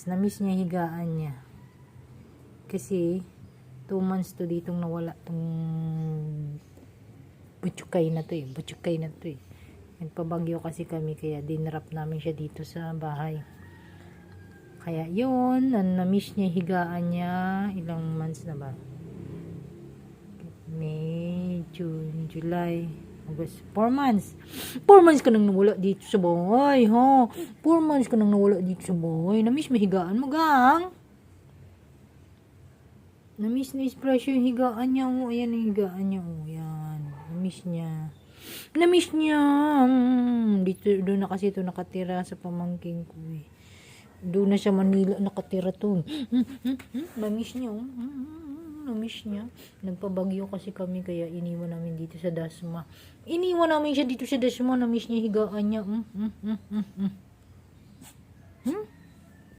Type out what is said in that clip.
Na-miss niya higaan niya. Kasi 2 months to ditong nawala tong butchukay na to eh. Butchukay na to eh. Nagpabagyo kasi kami kaya dinrap namin siya dito sa bahay. Kaya yun, na-miss niya higaan niya. Ilang months na ba? May, June, July, August. 4 months. 4 months ka nang nawala dito sa bahay, ha? 4 months ka nang nawala dito sa bahay. Na-miss mo higaan mo, gang? Na-miss na espresso yung higaan niya. Oh, ayan yung higaan niya. Oh, yan. Na-miss niya. Na-miss niya. Dito, doon na kasi ito nakatira sa pamangking ko eh. Doon na sa Manila nakatira to. Na-miss niya. Na-miss niya. Nagpabagyo kasi kami kaya iniwan namin dito sa Dasma. Iniwan namin siya dito sa Dasma. Na-miss niya higaan niya.